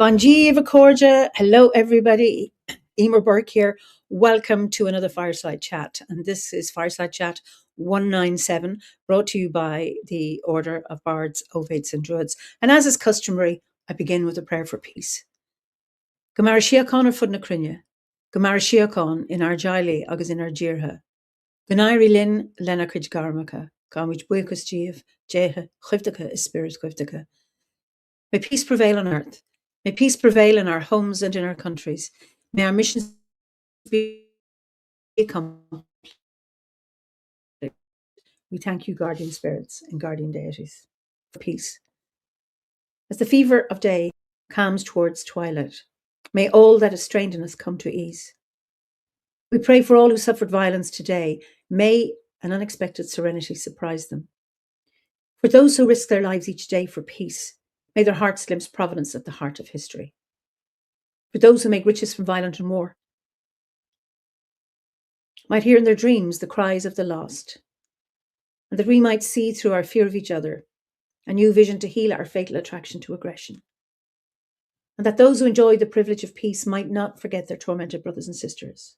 Bonjiva Corja. Hello, everybody. Eimear Burke here. Welcome to another Fireside Chat. And this is Fireside Chat 197, brought to you by the Order of Bards, Ovates and Druids. And as is customary, I begin with a prayer for peace. Gamara Shiakon or Fudna Krinya. Gamara Shiakon in our Jaili, agus in our Jirha. Ganairi Lin, Lena Kij Garmaka. Gamwich Buikus Jeev, Jeha, Chivdaka is Spirit Chivdaka. May peace prevail on earth. May peace prevail in our homes and in our countries. May our missions be accomplished. We thank you, guardian spirits and guardian deities, for peace. As the fever of day calms towards twilight, may all that is strained in us come to ease. We pray for all who suffered violence today. May an unexpected serenity surprise them. For those who risk their lives each day for peace, may their hearts glimpse providence at the heart of history. For those who make riches from violent and war, might hear in their dreams the cries of the lost, and that we might see through our fear of each other a new vision to heal our fatal attraction to aggression. And that those who enjoy the privilege of peace might not forget their tormented brothers and sisters.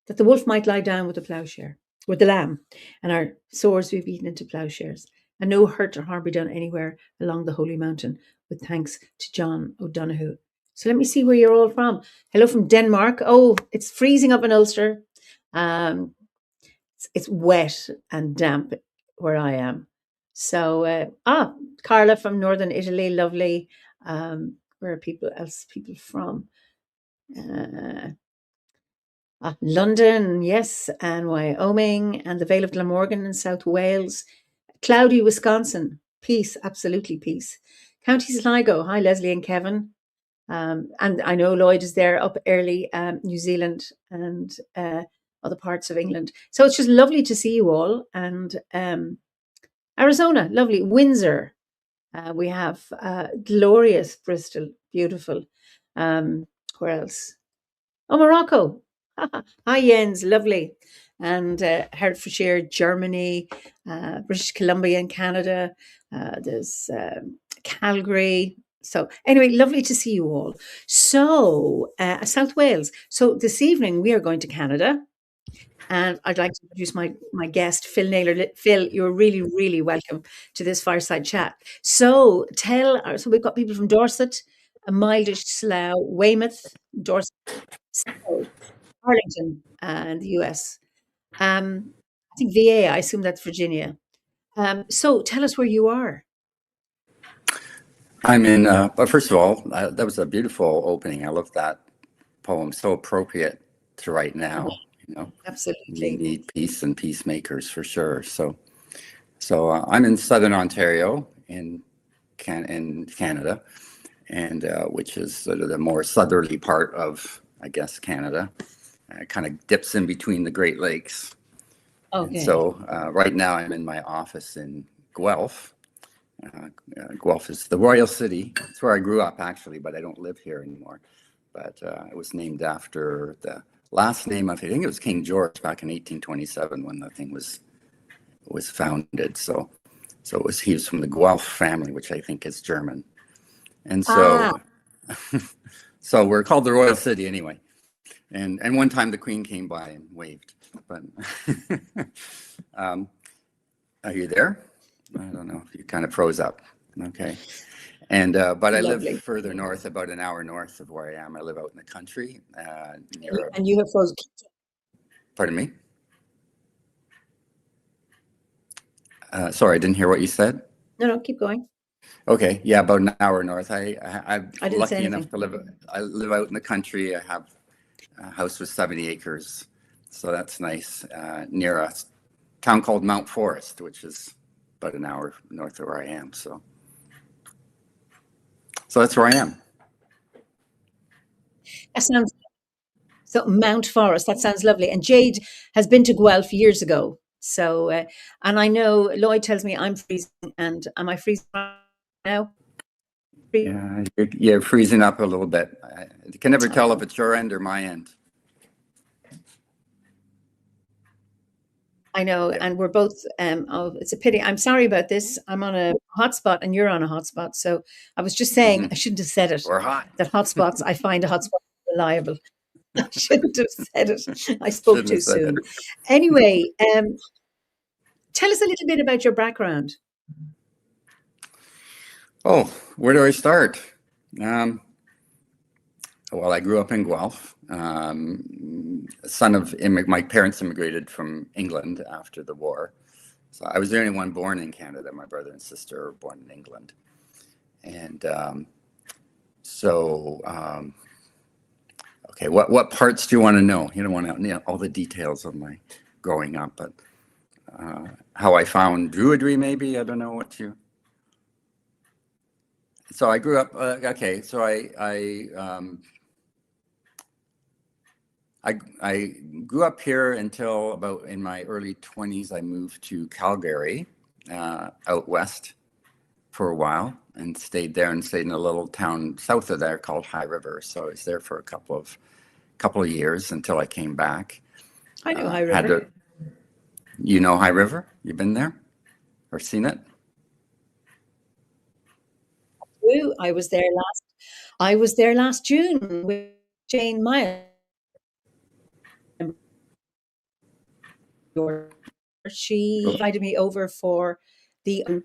That the wolf might lie down with the lamb, and our swords be beaten into plowshares, and no hurt or harm be done anywhere along the Holy Mountain, with thanks to John O'Donoghue. So let me see where you're all from. Hello from Denmark. Oh, it's freezing up in Ulster. It's wet and damp where I am. So, Carla from Northern Italy, lovely. Where are people from? London, yes, and Wyoming, and the Vale of Glamorgan in South Wales. Cloudy, Wisconsin. Peace, absolutely peace. County Sligo. Hi, Leslie and Kevin. And I know Lloyd is there up early, New Zealand and other parts of England. So it's just lovely to see you all. And Arizona, lovely. Windsor. We have glorious Bristol, beautiful. Where else? Oh, Morocco. Hi, Jens, lovely. And Hertfordshire, Germany, British Columbia and Canada. There's Calgary. So anyway, lovely to see you all. So South Wales. So this evening we are going to Canada. And I'd like to introduce my guest, Phil Naylor. Phil, you're really, really welcome to this Fireside Chat. So so we've got people from Dorset, Mildish, Slough, Weymouth, Dorset, South, Arlington, and the US. I think VA, I assume that's Virginia. So tell us where you are. I'm in, but first of all, that was a beautiful opening. I love that poem. So appropriate to right now, Absolutely. We need peace and peacemakers for sure. So I'm in Southern Ontario in Canada, and which is sort of the more southerly part of, I guess, Canada. It kind of dips in between the Great Lakes. Okay. And so right now I'm in my office in Guelph. Guelph is the royal city. It's where I grew up, actually, but I don't live here anymore. But it was named after the last name of, I think it was King George back in 1827 when the thing was founded. So he was from the Guelph family, which I think is German. And so, so we're called the royal city anyway. And one time the Queen came by and waved. But are you there? I don't know. You kind of froze up. Okay. And but I live further north, about an hour north of where I am. I live out in the country. And you have frozen. Pardon me? Sorry, I didn't hear what you said. No, keep going. Okay. Yeah, about an hour north. I'm lucky enough to live. I live out in the country. I have a house with 70 acres. So that's nice. Near a town called Mount Forest, which is about an hour north of where I am. So that's where I am. That sounds so. Mount Forest. That sounds lovely. And Jade has been to Guelph years ago. So, and I know Lloyd tells me I'm freezing. And am I freezing now? Yeah, you're freezing up a little bit. I can never tell if it's your end or my end. I know, Yeah. and we're both. It's a pity. I'm sorry about this. I'm on a hotspot, and you're on a hotspot. So I was just saying, I shouldn't have said it. We're hot. That hotspots, I find a hotspot reliable. I shouldn't have said it. I spoke Shouldn't too have said soon. it. Anyway, tell us a little bit about your background. Oh, where do I start? Well, I grew up in Guelph. Son of my parents immigrated from England after the war. So I was the only one born in Canada. My brother and sister were born in England. And okay, what parts do you want to know? You don't want to know all the details of my growing up, but how I found Druidry, maybe. I don't know what you. So I grew up. Okay, so I grew up here until about in my early 20s. I moved to Calgary, out west, for a while, and stayed there and stayed in a little town south of there called High River. So I was there for a couple of years until I came back. I know High River. You know High River? You've been there or seen it? I was there last June with Jane Meyer. She invited me over for to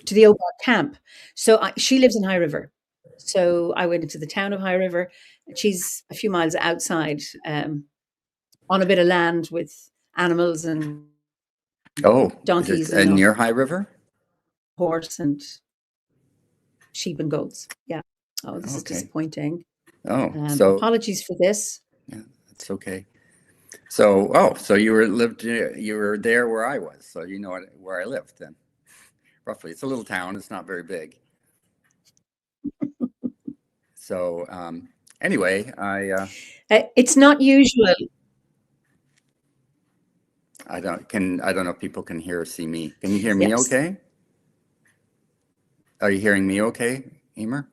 the Obot camp. So she lives in High River. So I went into the town of High River. She's a few miles outside, on a bit of land with animals and donkeys and near High River? Horse and sheep and goats. Yeah. Oh, this is disappointing. So apologies for this. Yeah, that's okay. So you were there where I was, so you know where I lived then. Roughly, it's a little town. It's not very big. So anyway, it's not usual. I don't know if people can hear or see me. Can you hear me? Yes. Okay. Are you hearing me? Okay, Eimear?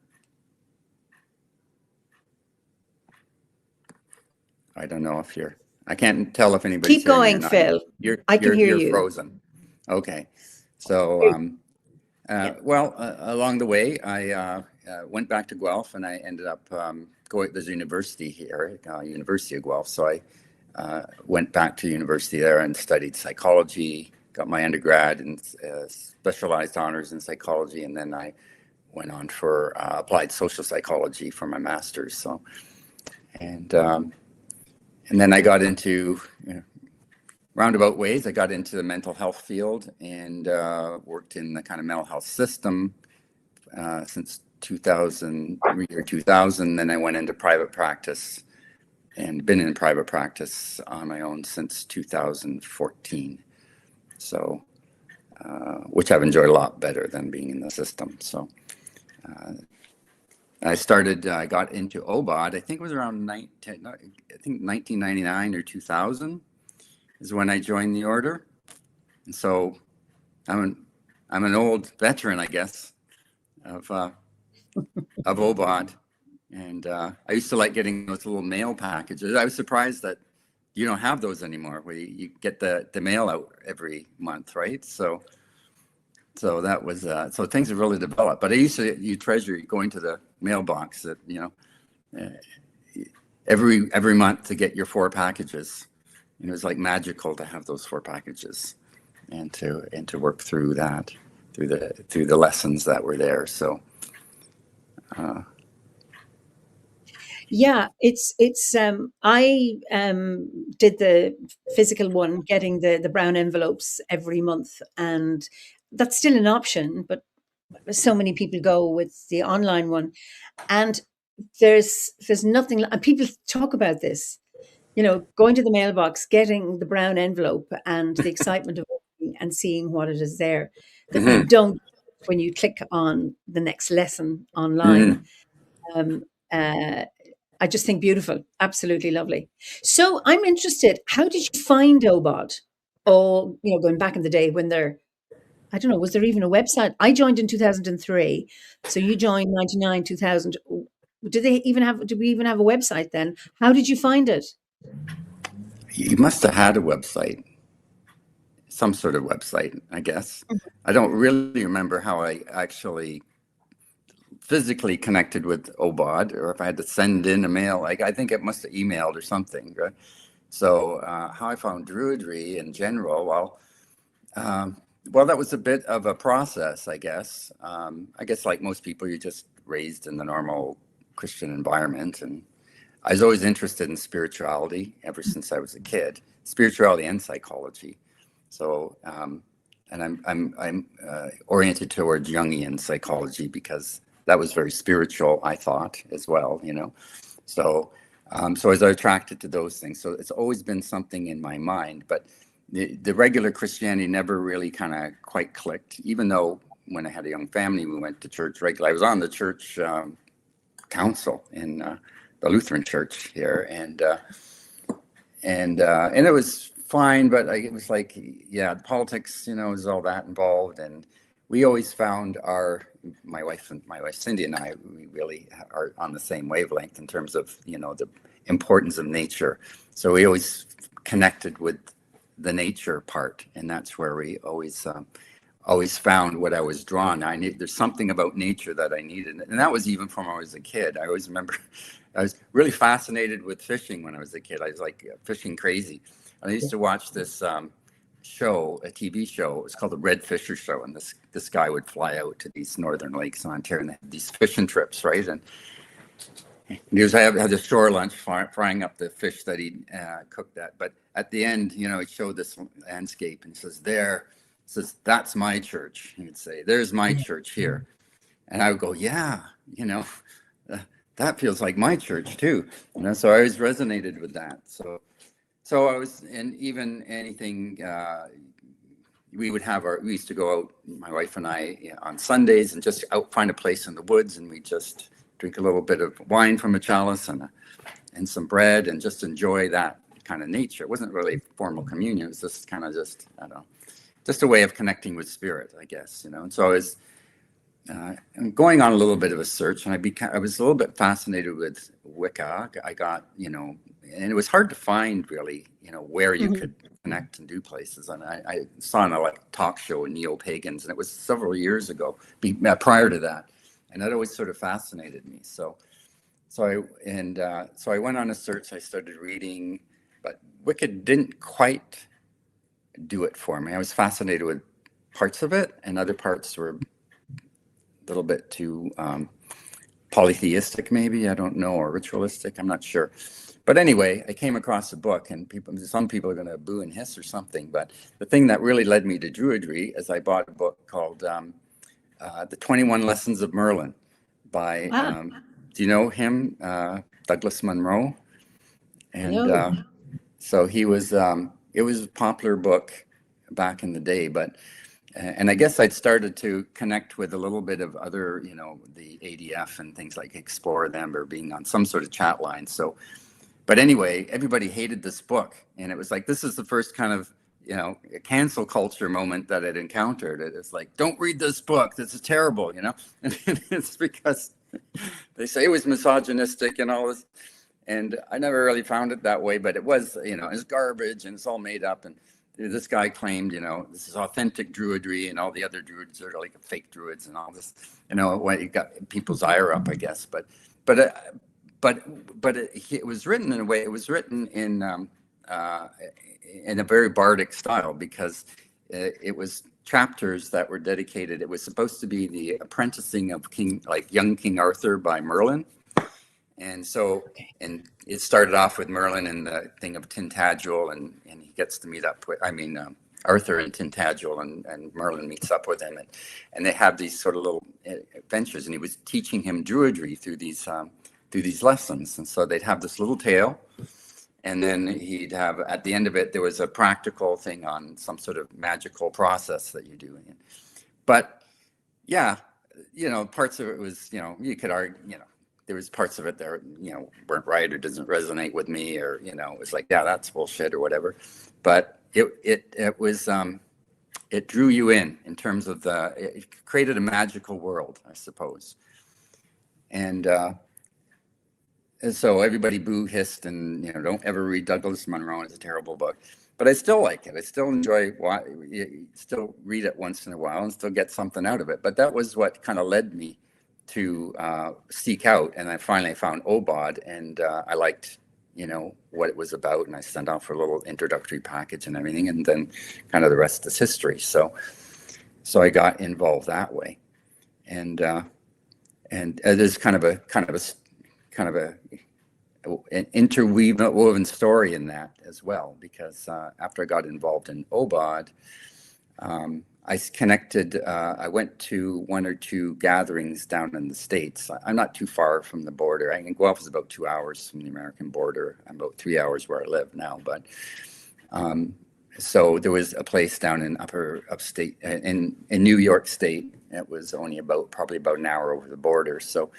I don't know if you're. I can't tell if anybody's Keep going, Phil. I can hear you. You're frozen. Okay. So well, along the way, I went back to Guelph, and I ended up going. There's a university here, University of Guelph. So I went back to university there and studied psychology. Got my undergrad and specialized honors in psychology, and then I went on for applied social psychology for my master's. So, and then I got into, roundabout ways, I got into the mental health field and worked in the kind of mental health system since 2003 or 2000. Then I went into private practice and been in private practice on my own since 2014. So, which I've enjoyed a lot better than being in the system. So I got into OBOD, I think it was around 1999 or 2000 is when I joined the order. And so I'm an old veteran, I guess, of OBOD. And I used to like getting those little mail packages. I was surprised that you don't have those anymore, where you get the mail out every month, right? So that was so things have really developed. But you treasure going to the mailbox that every month to get your 4 packages. It was like magical to have those 4 packages, and to work through that, through the lessons that were there. So. Yeah, it's I did the physical one, getting the brown envelopes every month, and that's still an option, but so many people go with the online one, and there's nothing. And people talk about this, going to the mailbox, getting the brown envelope, and the excitement of opening and seeing what it is there that you don't when you click on the next lesson online. I just think beautiful, absolutely lovely. So I'm interested, how did you find OBOD? Oh, going back in the day when I don't know, was there even a website? I joined in 2003. So you joined 99, 2000. Did we even have a website then? How did you find it? You must have had a website. some sort of website, I guess. I don't really remember how I actually physically connected with OBOD, or if I had to send in a mail. Like, I think it must have emailed or something, right? So how I found Druidry in general, well, that was a bit of a process, I guess. I guess like most people, you're just raised in the normal Christian environment. And I was always interested in spirituality ever since I was a kid, spirituality and psychology. So, and I'm oriented towards Jungian psychology because that was very spiritual, I thought, as well, you know. So, so I was attracted to those things. So it's always been something in my mind, but the regular Christianity never really kind of quite clicked, even though when I had a young family, we went to church regularly. I was on the church council in the Lutheran church here, and it was fine, but it was like, yeah, politics, you know, is all that involved. And we always found my wife Cindy and I, we really are on the same wavelength in terms of, you know, the importance of nature. So we always connected with the nature part, and that's where we always found what I was drawn. There's something about nature that I needed, and that was even from when I was a kid. I always remember I was really fascinated with fishing when I was a kid. I was like fishing crazy, and I used to watch this show, a TV show. It was called the Red Fisher Show, and this guy would fly out to these northern lakes in Ontario, and they had these fishing trips, right? And he was had a shore lunch, frying up the fish that he cooked that. But at the end, you know, he showed this landscape and says, that's my church. He would say, there's my church here. And I would go, yeah, you know, that feels like my church too. You know, so I always resonated with that. So I was, and even anything, we used to go out, my wife and I, on Sundays, and just find a place in the woods, and we just drink a little bit of wine from a chalice and some bread, and just enjoy that kind of nature. It wasn't really formal communion. It was just kind of just, I don't know, just a way of connecting with spirit, I guess, you know. And so I was going on a little bit of a search, and I was a little bit fascinated with Wicca. I got, you know, and it was hard to find really, you know, where you could connect and do places. And I saw on a talk show in Neo-Pagans, and it was several years ago, prior to that. And that always sort of fascinated me. So I went on a search. I started reading, but Wicca didn't quite do it for me. I was fascinated with parts of it, and other parts were a little bit too polytheistic, maybe, I don't know, or ritualistic. I'm not sure. But anyway, I came across a book, and some people are going to boo and hiss or something. But the thing that really led me to Druidry is I bought a book called The 21 Lessons of Merlin by, do you know him? Douglas Munro. And so he was, it was a popular book back in the day, and I guess I'd started to connect with a little bit of other, you know, the ADF and things, like explore them or being on some sort of chat line. So, but anyway, everybody hated this book, and it was like, this is the first kind of, you know, a cancel culture moment that I'd encountered. It's like, don't read this book. This is terrible, you know? And it's because they say it was misogynistic and all this. And I never really found it that way, but it was, you know, it's garbage and it's all made up. And this guy claimed, you know, this is authentic Druidry, and all the other Druids are like fake Druids and all this, you know, it got people's ire up, I guess. But it was written in a way, it was written in a very bardic style, because it was chapters that were dedicated. It was supposed to be the apprenticing of young King Arthur by Merlin. And so, and it started off with Merlin and the thing of Tintagel, and he gets to meet up with, Arthur and Tintagel, and Merlin meets up with him, and they have these sort of little adventures, and he was teaching him Druidry through these lessons. And so they'd have this little tale, and then he'd have, at the end of it, there was a practical thing on some sort of magical process that you do. But yeah, you know, parts of it was, you know, you could argue, you know, there was parts of it that, you know, weren't right or doesn't resonate with me, or, you know, it was like, yeah, that's bullshit or whatever. But it was, it drew you in terms of it created a magical world, I suppose. And so everybody boo hissed, and, you know, don't ever read Douglas Munro. It's a terrible book. but I still like it. I still enjoy still read it once in a while and still get something out of it. But that was what kind of led me to seek out, and I finally found OBOD, and I liked what it was about, and I sent off for a little introductory package and everything, and then kind of the rest is history. So I got involved that way, and there's kind of an interwoven story in that as well, because after I got involved in OBOD, I connected. I went to one or two gatherings down in the States. I'm not too far from the border. I think Guelph is about 2 hours from the American border. I'm about 3 hours where I live now. But so there was a place down in upstate in New York State. It was only probably about an hour over the border. So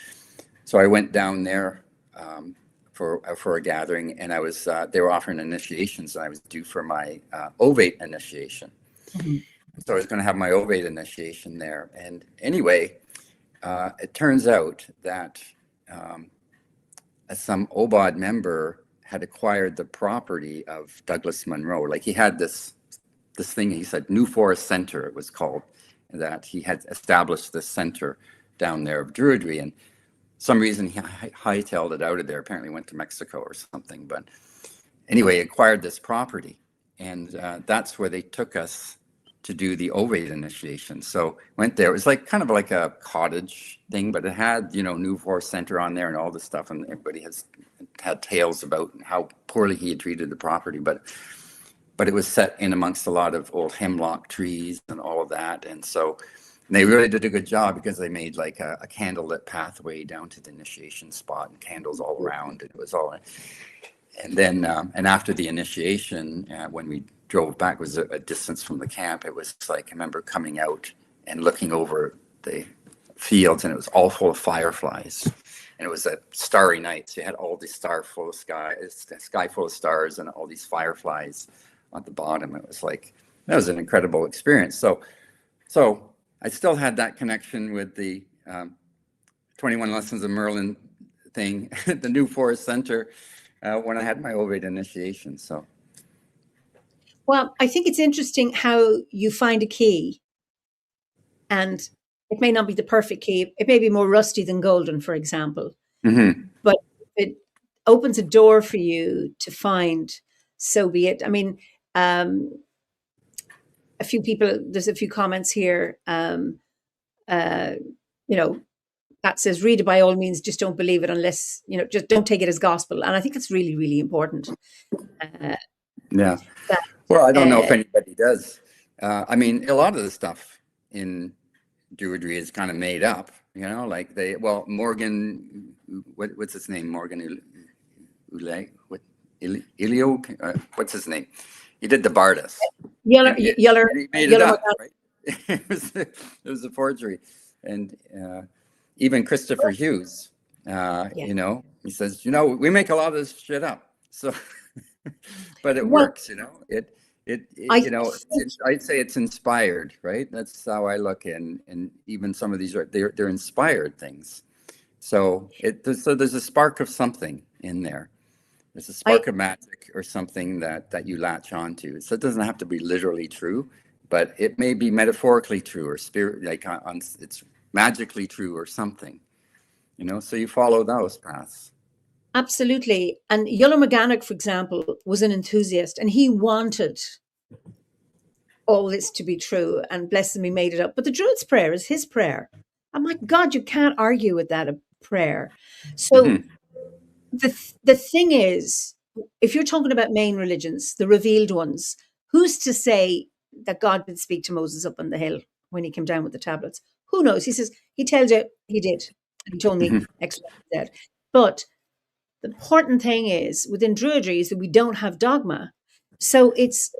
I went down there for a gathering, and they were offering initiations, and I was due for my ovate initiation. Mm-hmm. So I was going to have my ovate initiation there. And anyway, it turns out that some OBOD member had acquired the property of Douglas Munro. Like, he had this thing, he said, New Forest Center, it was called, that he had established this center down there of Druidry. And some reason he hightailed it out of there, apparently went to Mexico or something. But anyway, acquired this property. And that's where they took us to do the ovate initiation. So went there. It was like kind of like a cottage thing, but it had, New Forest Center on there and all this stuff. And everybody has had tales about how poorly he had treated the property. But it was set in amongst a lot of old hemlock trees and all of that. And so they really did a good job, because they made like a candlelit pathway down to the initiation spot and candles all around. It was all. And then, and after the initiation, when we drove back, it was a distance from the camp. It was like, I remember coming out and looking over the fields, and it was all full of fireflies. And it was a starry night. So you had all this sky full of stars, and all these fireflies at the bottom. It was like, that was an incredible experience. So I still had that connection with the 21 Lessons of Merlin thing, the New Forest Center, when I had my ovate initiation. So. Well, I think it's interesting how you find a key, and it may not be the perfect key. It may be more rusty than golden, for example, mm-hmm. But it opens a door for you to find, so be it. I mean, there's a few comments here, that says, read it by all means, just don't believe it unless, just don't take it as gospel. And I think it's really, really important. Yeah. Well, I don't know if anybody does. I mean, a lot of the stuff in Druidry is kind of made up, like Morgan, what's his name? Morgan Ilio, what's his name? He did the Bardus. Yeller, he made it up, right? It was a forgery. And even Christopher Hughes, he says, we make a lot of this shit up. So, but it works, I'd say it's inspired, right? That's how I look in. And even some of these they're inspired things. So there's a spark of something in there. There's a spark of magic or something that you latch onto. So it doesn't have to be literally true, but it may be metaphorically true, or it's magically true or something, so you follow those paths. Absolutely. And Yullar McGannock, for example, was an enthusiast, and he wanted all this to be true, and bless him, he made it up. But the Druid's prayer is his prayer. And my God, you can't argue with that, a prayer. So mm-hmm. The thing is, if you're talking about main religions, the revealed ones, who's to say that God did speak to Moses up on the hill when he came down with the tablets? Who knows? He says, he tells you he did. He told me X, Y, Z. But the important thing is, within Druidry, is that we don't have dogma. So it's,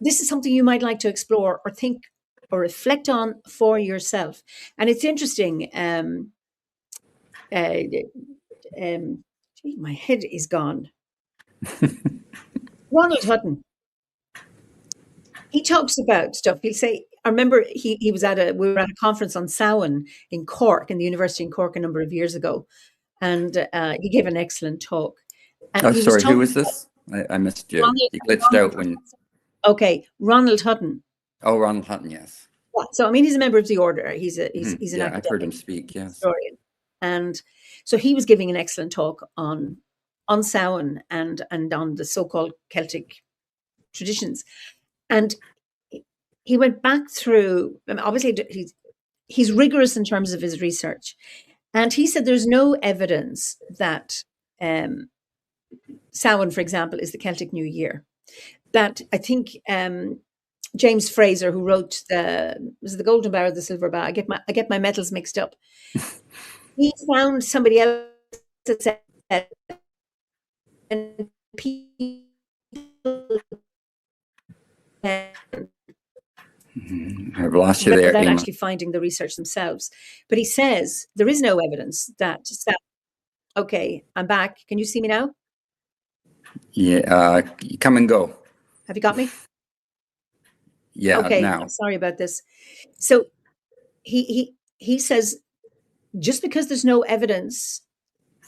this is something you might like to explore or think or reflect on for yourself. And it's interesting. My head is gone. Ronald Hutton. He talks about stuff. He'll say, I remember we were at a conference on Samhain in Cork, in the University in Cork, a number of years ago. And he gave an excellent talk. And Oh, he was sorry, who talking was about this? I missed you. Ronald, You glitched out when. okay, Ronald Hutton. Oh, Ronald Hutton, yes. Yeah. So I mean, he's a member of the order. He's an Yeah, I've heard him academic speak, yes. historian, and so he was giving an excellent talk on Samhain and on the so-called Celtic traditions, and he went back through. I mean, obviously, he's rigorous in terms of his research, and he said there's no evidence that Samhain, for example, is the Celtic New Year. That I think James Fraser, who wrote was it the Golden Bough or the Silver Bough? I get my metals mixed up. He found somebody else that said, and people I've lost you there, without Eimear. actually finding the research themselves. But he says there is no evidence that. Okay, I'm back. Can you see me now? Yeah, come and go. Have you got me? Yeah, Okay, now. I'm sorry about this. So he says just because there's no evidence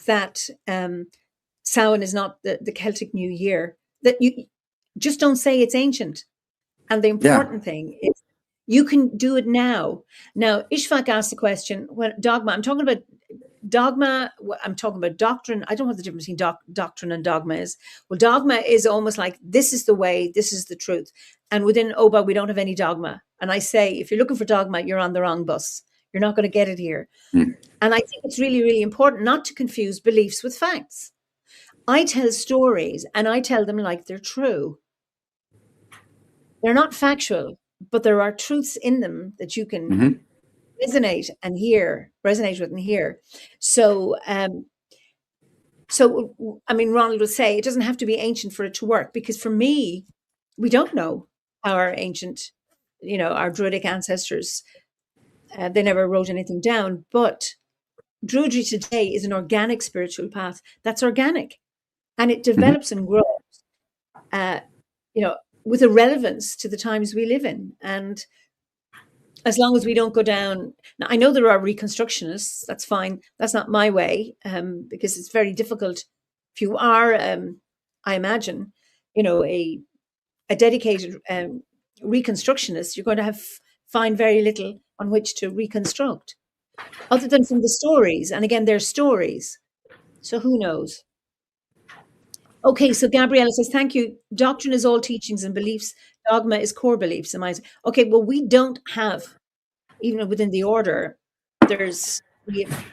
that Samhain is not the Celtic New Year, that you just don't say it's ancient. And the Yeah. important thing is you can do it now. Now, Ishfaq asked the question, when dogma, I'm talking about dogma, I'm talking about doctrine. I don't know what the difference between doctrine and dogma is. Well, dogma is almost like this is the way, this is the truth. And within OBA, we don't have any dogma. And I say, if you're looking for dogma, you're on the wrong bus. You're not going to get it here. Mm. And I think it's really, really important not to confuse beliefs with facts. I tell stories and I tell them like they're true. They're not factual, but there are truths in them that you can resonate with and hear. So, I mean, Ronald would say it doesn't have to be ancient for it to work, because for me, we don't know our ancient, our Druidic ancestors. They never wrote anything down, but Druidry today is an organic spiritual path that's organic, and it develops and grows, with a relevance to the times we live in. And as long as we don't go down, now I know there are reconstructionists, that's fine. That's not my way, because it's very difficult. If you are, I imagine, a dedicated reconstructionist, you're going to find very little on which to reconstruct, other than from the stories. And again, they're stories. So who knows? Okay, so Gabriella says, thank you. Doctrine is all teachings and beliefs. Dogma is core beliefs. Okay, well, we don't have, even within the order, we have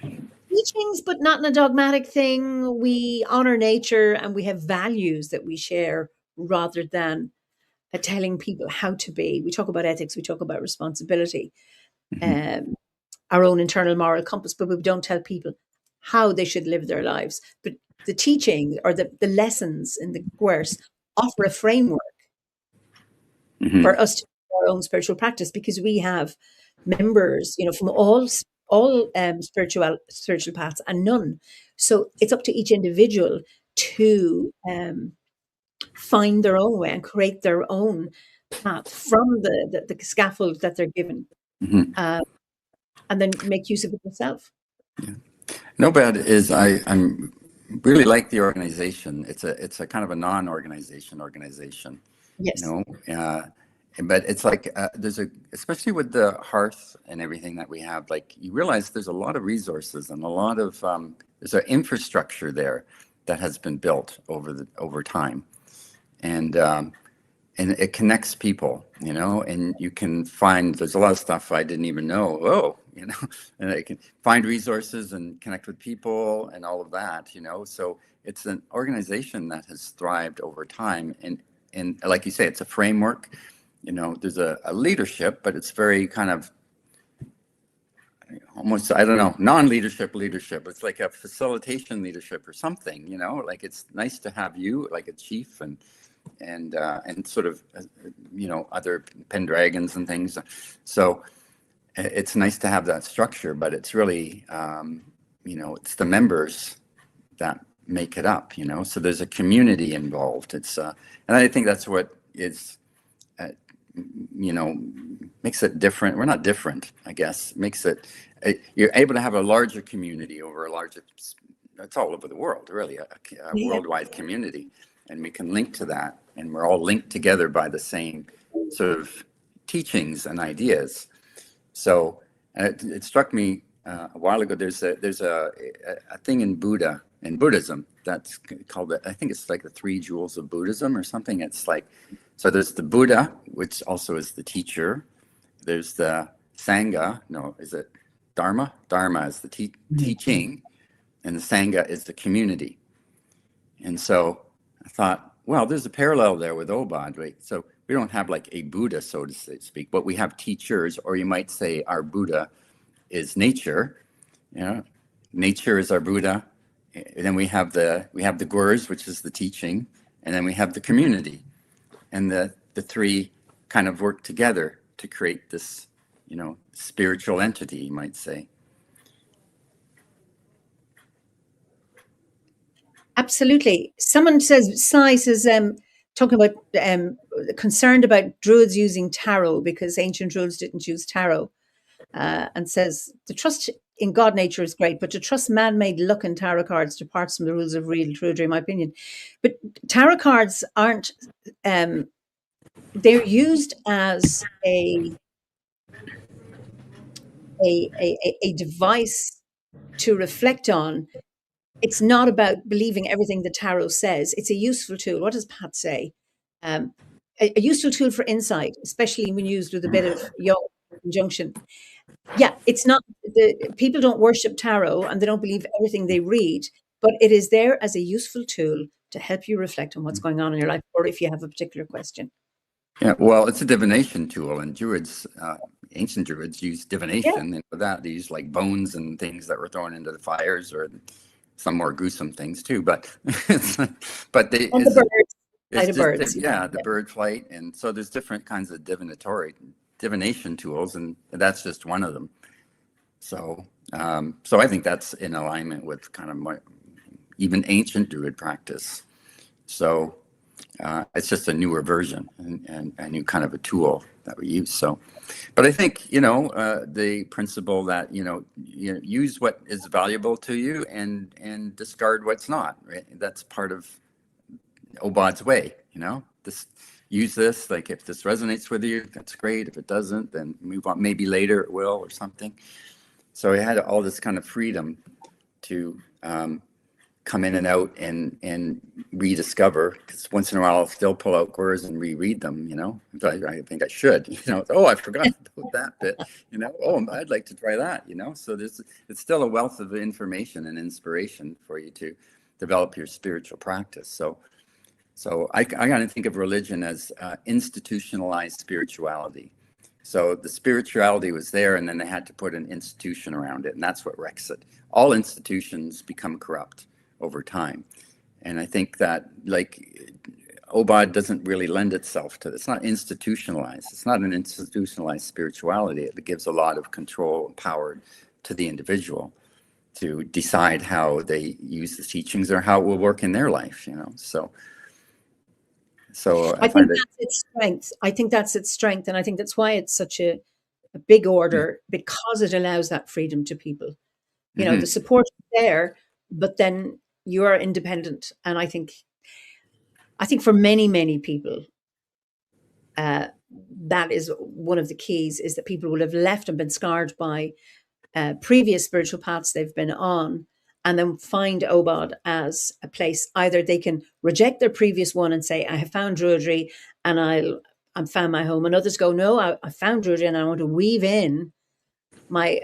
teachings, but not in a dogmatic thing. We honor nature and we have values that we share rather than telling people how to be. We talk about ethics, we talk about responsibility, our own internal moral compass, but we don't tell people how they should live their lives. But the teaching or the lessons in the course offer a framework for us to do our own spiritual practice, because we have members, from all spiritual paths and none. So it's up to each individual to find their own way and create their own path from the scaffold that they're given, and then make use of it themselves. Yeah. No bad is I'm really like the organization. It's a kind of a non-organization organization. Yes. But it's like especially with the hearth and everything that we have, like you realize there's a lot of resources and a lot of there's an infrastructure there that has been built over time, and it connects people, and you can find there's a lot of stuff I didn't even know. And I can find resources and connect with people and all of that, So it's an organization that has thrived over time, and like you say, it's a framework. There's a leadership, but it's very kind of almost, I don't know, non-leadership leadership. It's like a facilitation leadership or something, like it's nice to have you like a chief and sort of, other Pendragons and things. So it's nice to have that structure, but it's really, it's the members that make it up, so there's a community involved. It's, and I think that's what is, makes it different. We're not different, I guess. Makes it, you're able to have a larger community over a larger it's all over the world, really, a Yeah. worldwide community. And we can link to that. And we're all linked together by the same sort of teachings and ideas. So it struck me a while ago. There's a thing in Buddhism that's called, I think it's like the 3 jewels of Buddhism or something. It's like, so there's the Buddha, which also is the teacher. There's the Sangha. No, is it Dharma? Dharma is the teaching, and the Sangha is the community. And so I thought, well, there's a parallel there with Obad, right? So we don't have like a Buddha, so to speak, but we have teachers, or you might say our Buddha is nature. You know, nature is our Buddha. And then we have the gurus, which is the teaching, and then we have the community, and the 3 kind of work together to create this, spiritual entity, you might say. Absolutely. Someone says, Sly says, talking about concerned about druids using tarot because ancient druids didn't use tarot, and says the trust in God nature is great, but to trust man-made luck and tarot cards departs from the rules of real druidry, in my opinion. But tarot cards aren't. They're used as a device to reflect on. It's not about believing everything the tarot says. It's a useful tool. What does Pat say? A useful tool for insight, especially when used with a bit of conjunction. Yeah, it's not, people don't worship tarot and they don't believe everything they read, but it is there as a useful tool to help you reflect on what's going on in your life, or if you have a particular question. Yeah, well, it's a divination tool, and druids, ancient druids use divination, and for that they use like bones and things that were thrown into the fires, or some more gruesome things too. But but they and the birds, the bird flight, and so there's different kinds of divination tools, and that's just one of them. So so I think that's in alignment with kind of even ancient druid practice. So. It's just a newer version and a new kind of a tool that we use. So, but I think, the principle that, you use what is valuable to you and discard what's not, right? That's part of Obad's way, use this, like if this resonates with you, that's great. If it doesn't, then move on. Maybe later it will or something. So he had all this kind of freedom to, come in and out and rediscover, because once in a while I'll still pull out gurus and reread them, I think I should, oh, I forgot about that bit, oh, I'd like to try that, so it's still a wealth of information and inspiration for you to develop your spiritual practice. So I kind of think of religion as institutionalized spirituality. So the spirituality was there, and then they had to put an institution around it, and that's what wrecks it. All institutions become corrupt over time. And I think that, like, Obad doesn't really lend itself to this. It's not institutionalized. It's not an institutionalized spirituality. It gives a lot of control and power to the individual to decide how they use the teachings or how it will work in their life, So I think that's its strength. I think that's its strength. And I think that's why it's such a big order, because it allows that freedom to people. The support is there, but then you are independent. And I think for many, many people, that is one of the keys, is that people will have left and been scarred by previous spiritual paths they've been on, and then find Obad as a place. Either they can reject their previous one and say, I have found druidry and I'm found my home. And others go, no, I found druidry and I want to weave in my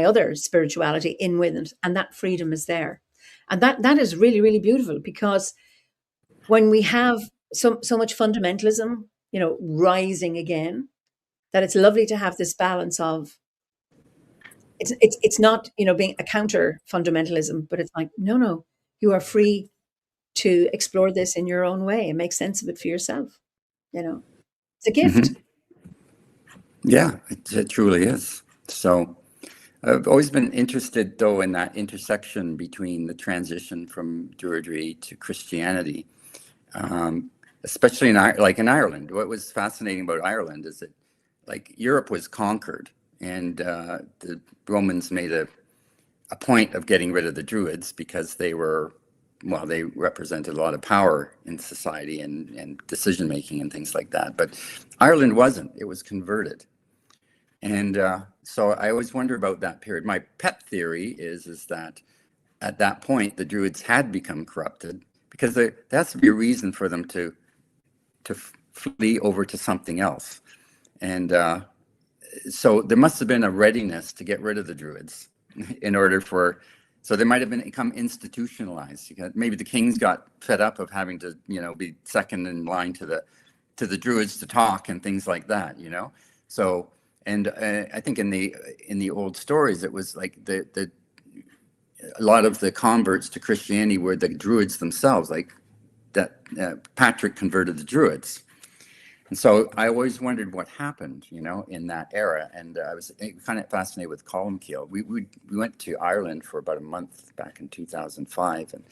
other spirituality in with it, and that freedom is there. And that is really, really beautiful, because when we have so much fundamentalism, rising again, that it's lovely to have this balance of it's not, being a counter fundamentalism, but it's like, no, you are free to explore this in your own way and make sense of it for yourself. It's a gift. Yeah, it truly is. So I've always been interested, though, in that intersection between the transition from Druidry to Christianity, especially in Ireland. What was fascinating about Ireland is that, like, Europe was conquered, and the Romans made a a point of getting rid of the Druids because they were, well, they represented a lot of power in society and decision making and things like that. But Ireland wasn't. It was converted. And so I always wonder about that period. My pet theory is that at that point, the Druids had become corrupted because there has to be a reason for them to flee over to something else. And so there must have been a readiness to get rid of the Druids in order for, so they might have become institutionalized. Maybe the kings got fed up of having to, be second in line to the Druids to talk and things like that, So, and I think in the old stories, it was like a lot of the converts to Christianity were the Druids themselves, like that Patrick converted the Druids. And so I always wondered what happened, in that era. And I was kind of fascinated with Columcille. We went to Ireland for about a month back in 2005. And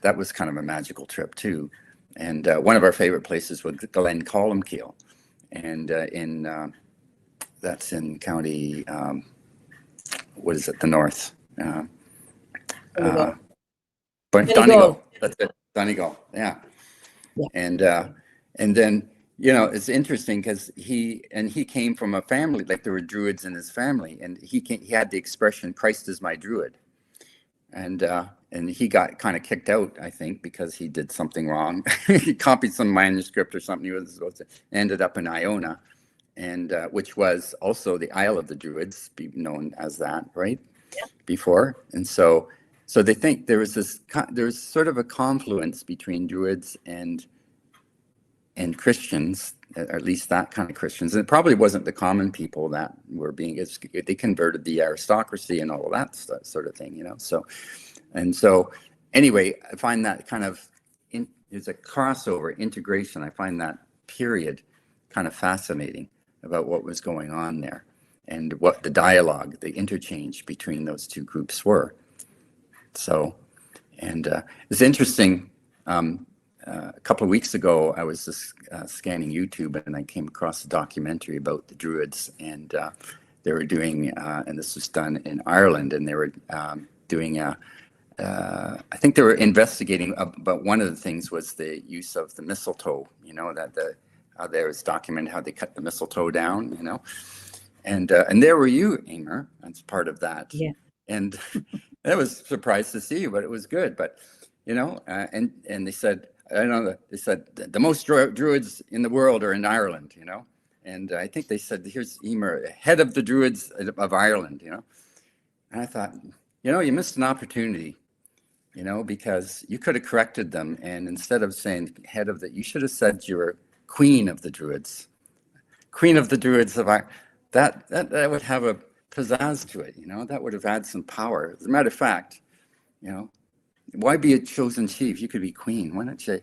that was kind of a magical trip too. And one of our favorite places was Glen Columcille. And that's in County, what is it, the north? Donegal. That's it, Donegal, yeah. And then, it's interesting because he came from a family, like there were Druids in his family, and he had the expression, "Christ is my Druid." And he got kind of kicked out, I think, because he did something wrong. He copied some manuscript or something he was supposed to, ended up in Iona, and which was also the Isle of the Druids, be known as that, right? Yeah. Before. And so they think there's sort of a confluence between Druids and Christians, or at least that kind of Christians. And it probably wasn't the common people that were they converted the aristocracy and all of that sort of thing, So anyway, I find that kind of, there's a crossover integration. I find that period kind of fascinating about what was going on there and what the dialogue, the interchange between those two groups were. So, and it's interesting, a couple of weeks ago, I was just scanning YouTube and I came across a documentary about the Druids, and they were doing, and this was done in Ireland, and they were doing I think they were investigating, but one of the things was the use of the mistletoe, that there was documented how they cut the mistletoe down, and there were you, Eimear, as part of that. Yeah. And I was surprised to see you, but it was good. But, and they said, I don't know, they said the most Druids in the world are in Ireland, and I think they said, here's Eimear, head of the Druids of Ireland, and I thought, you missed an opportunity, because you could have corrected them, and instead of saying head of you should have said you were queen of the Druids of Ireland. That would have a pizzazz to it, that would have had some power. As a matter of fact, why be a chosen chief? You could be queen. Why not you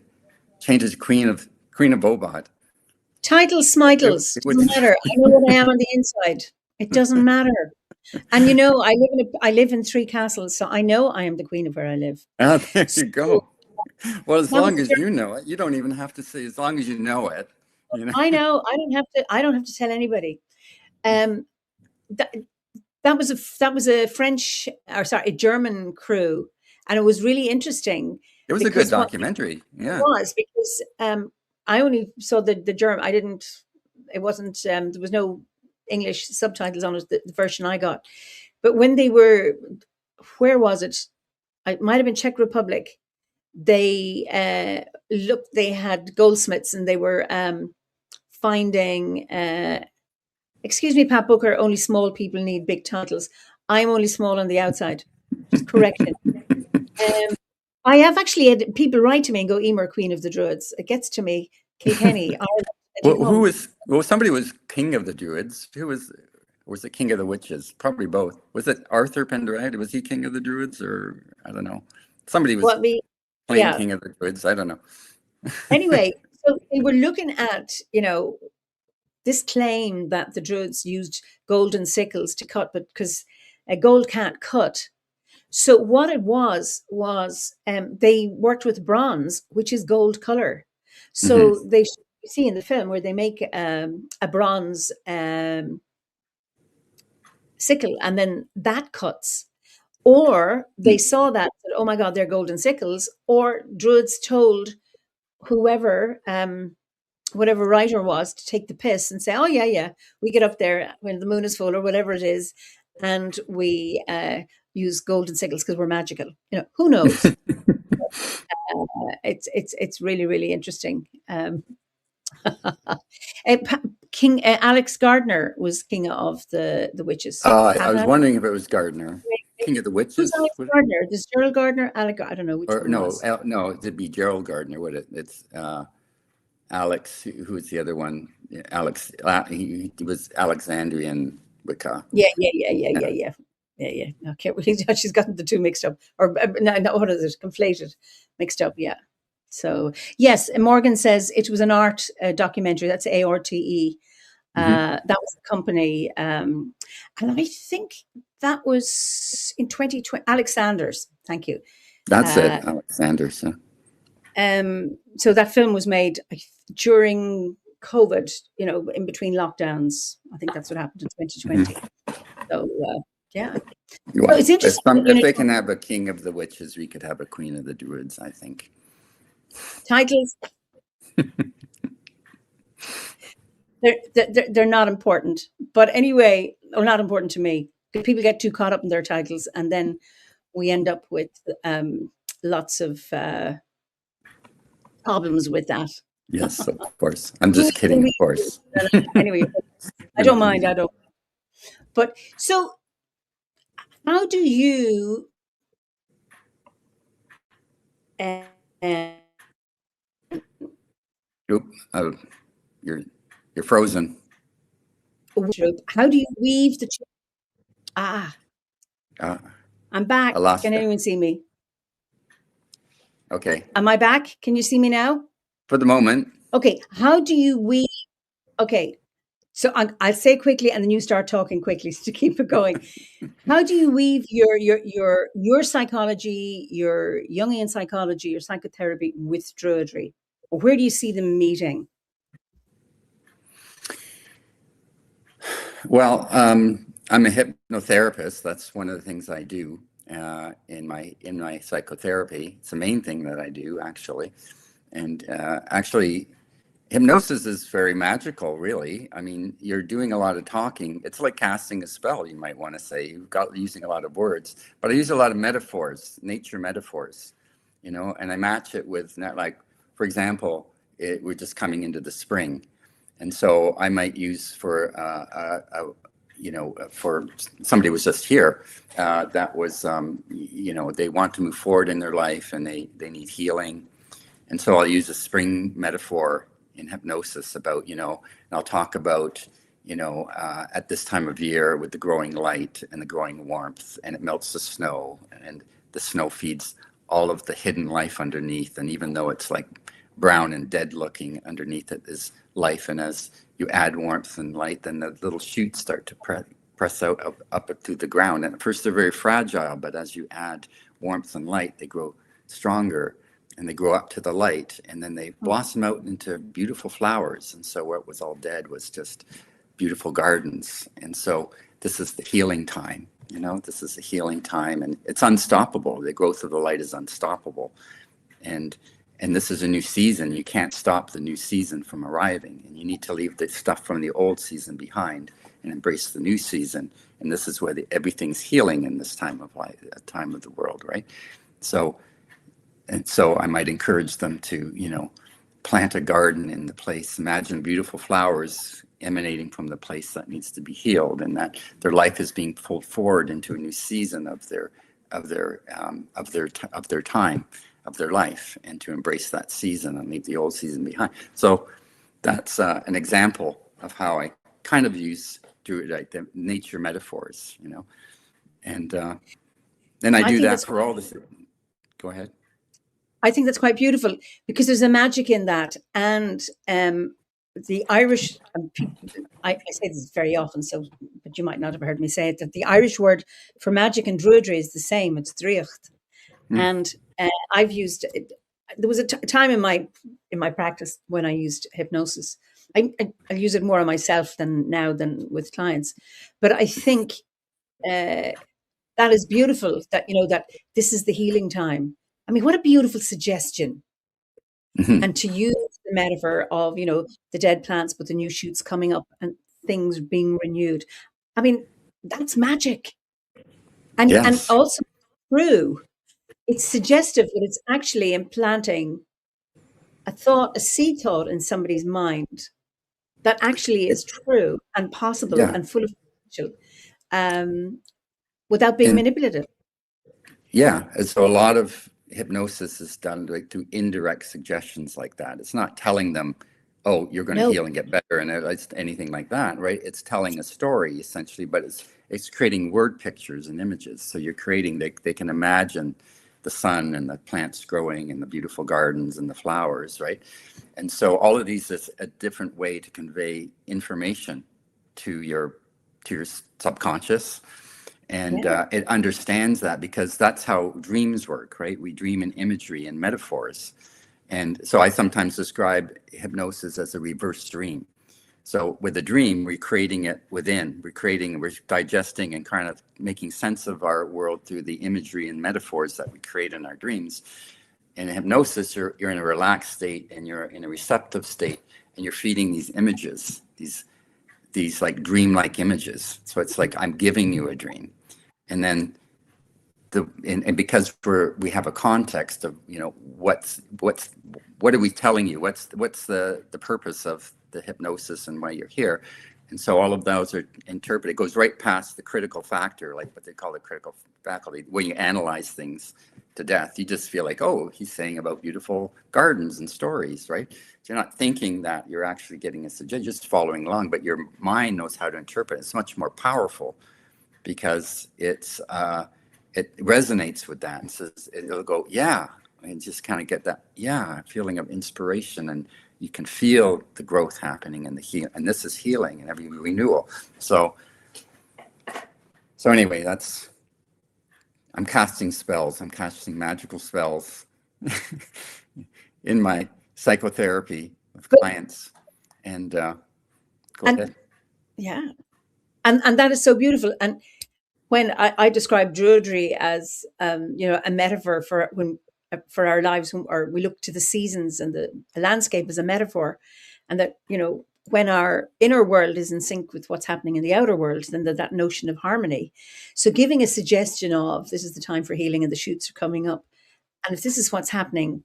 change it to queen of Obod? Titles, smitles, doesn't matter. I know what I am on the inside. It doesn't matter. And I live in 3 castles, so I know I am the queen of where I live. Oh, there you go. Well, as long as you know it, you don't even have to say. As long as you know it, I know. I don't have to tell anybody. That was a French, or sorry, a German crew, and it was really interesting. It was a good documentary. Yeah, it was, because I only saw the German. I didn't. It wasn't. There was no English subtitles on it. The version I got, but when they were, where was it? It might have been Czech Republic. They they had goldsmiths, and they were finding. Excuse me, Pat Booker, only small people need big titles. I'm only small on the outside. Just correction. I have actually had people write to me and go, Eimear, Queen of the Druids. It gets to me. Kilkenny. Somebody was king of the Druids. Who was it king of the witches? Probably both. Was it Arthur Pendragon? Was he king of the Druids, or I don't know. Somebody was playing king of the Druids. I don't know. Anyway, so they were looking at, this claim that the Druids used golden sickles to cut, but because a gold can't cut. So what it was they worked with bronze, which is gold color. So they see in the film where they make a bronze sickle, and then that cuts. Or they saw that, said, oh my God, they're golden sickles. Or druids told whoever, whatever writer was, to take the piss and say, oh yeah, yeah, we get up there when the moon is full or whatever it is, and we use golden sickles because we're magical. Who knows? It's really, really interesting. King Alex Gardner was king of the witches. I was wondering if it was Gardner, king of the witches. Who's Alex Gardner? Is Gerald Gardner? Alec? I don't know which one. No, it'd be Gerald Gardner. Would it? It's Alex. Who's the other one? Alex. He was Alexandrian Wicca. Yeah. Okay, she's gotten the two mixed up, or no, what is it? Conflated, mixed up. Yeah. So yes, Morgan says it was an art documentary. That's ARTE. That was the company, and I think that was in 2020. Alexander's. Thank you. That's it, Alexander's. So that film was made during COVID. In between lockdowns. I think that's what happened in 2020. So yeah. Well, so it's interesting. If they can have a king of the witches, we could have a queen of the druids, I think. Titles. They're not important, but anyway, or not important to me. People get too caught up in their titles, and then we end up with lots of problems with that. Yes, of course. I'm just kidding, of course. Anyway, I don't mind. I don't. But so, how do you? You're frozen. How do you weave the? I'm back. Can anyone see me? Okay. Am I back? Can you see me now? For the moment. Okay. How do you weave? Okay. So I'll say quickly, and then you start talking quickly to keep it going. How do you weave your psychology, your Jungian psychology, your psychotherapy with Druidry? Or where do you see them meeting? Well, I'm a hypnotherapist. That's one of the things I do in my psychotherapy. It's the main thing that I do, actually. And actually, hypnosis is very magical, really. I mean, you're doing a lot of talking. It's like casting a spell, you might want to say. You've got using a lot of words, but I use a lot of metaphors, nature metaphors, and I match it with, like, for example, we're just coming into the spring. And so I might use for somebody was just here, that was, they want to move forward in their life and they need healing. And so I'll use a spring metaphor in hypnosis about, and I'll talk about, at this time of year with the growing light and the growing warmth, and it melts the snow, and the snow feeds all of the hidden life underneath. And even though it's like brown and dead looking, underneath it is life. And as you add warmth and light, then the little shoots start to press out up through the ground. And at first they're very fragile, but as you add warmth and light, they grow stronger and they grow up to the light, and then they blossom out into beautiful flowers. And so what was all dead was just beautiful gardens. And so this is the healing time, this is the healing time, and it's unstoppable. The growth of the light is unstoppable. And this is a new season. You can't stop the new season from arriving, and you need to leave the stuff from the old season behind and embrace the new season. And this is where everything's healing in this time of life, time of the world, right? So I might encourage them to, plant a garden in the place. Imagine beautiful flowers emanating from the place that needs to be healed, and that their life is being pulled forward into a new season of their time, of their life, and to embrace that season and leave the old season behind. So that's an example of how I kind of use the nature metaphors, and then I do that for all the. Go ahead. I think that's quite beautiful because there's a magic in that, and the Irish. I say this very often, but you might not have heard me say it. That the Irish word for magic and druidry is the same. It's driocht, and I've used it. There was a time in my practice when I used hypnosis. I use it more on myself than with clients, but I think that is beautiful. That that this is the healing time. I mean, what a beautiful suggestion. Mhm. And to use the metaphor of the dead plants, but the new shoots coming up and things being renewed. I mean, that's magic, and Yes. also true. It's suggestive that it's actually implanting a seed thought in somebody's mind that actually It, is true and possible yeah. and full of potential, um, without being And manipulative. yeah, and so a lot of hypnosis is done like through indirect suggestions like that. It's not telling them, "Oh, you're going to No, heal and get better," and it's anything like that, right? It's telling a story essentially, but it's creating word pictures and images. So you're creating they can imagine the sun and the plants growing and the beautiful gardens and the flowers, right? And so all of these is a different way to convey information to your subconscious, and yeah, it understands that because that's how dreams work, right? We dream in imagery and metaphors. And so I sometimes describe hypnosis as a reverse dream. So with a dream, we're creating it within, we're digesting and kind of making sense of our world through the imagery and metaphors that we create in our dreams. In hypnosis, you're in a relaxed state and you're in a receptive state, and you're feeding these images, these like dreamlike images. So it's like I'm giving you a dream. And then and because we have a context of what are we telling you, what's the purpose of the hypnosis and why you're here. And so all of those are interpreted. It goes right past the critical factor, like what they call the critical faculty. When you analyze things to death, you just feel like, oh, he's saying about beautiful gardens and stories, right? So you're not thinking that you're actually getting a suggestion, just following along, but your mind knows how to interpret. It's much more powerful because it resonates with that, and says it'll go, yeah, and just kind of get that, yeah, feeling of inspiration, and you can feel the growth happening and the heal, and this is healing and every renewal. So anyway, I'm casting spells. I'm casting magical spells in my psychotherapy with but clients. And go and ahead. yeah, and that is so beautiful. And when I describe Druidry as a metaphor for when for our lives, or we look to the seasons and the landscape as a metaphor, and that when our inner world is in sync with what's happening in the outer world, then that notion of harmony. So giving a suggestion of this is the time for healing and the shoots are coming up, and if this is what's happening,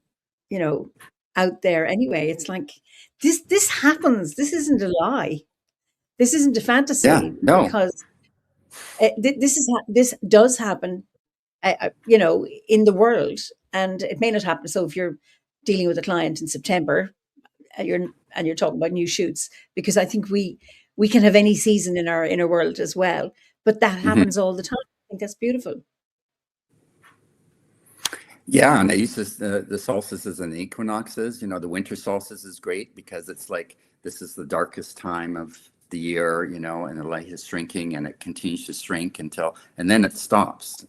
you know, out there anyway, it's like this happens. This isn't a lie. This isn't a Yeah, fantasy, no. because this does happen, in the world, and it may not happen. So if you're dealing with a client in September, and you're talking about new shoots, because I think we can have any season in our inner world as well, but that Mhm. happens all the time. I think that's beautiful. Yeah, and I use the solstices and the equinoxes. The winter solstice is great because it's like this is the darkest time of the year, and the light is shrinking and it continues to shrink and then it stops.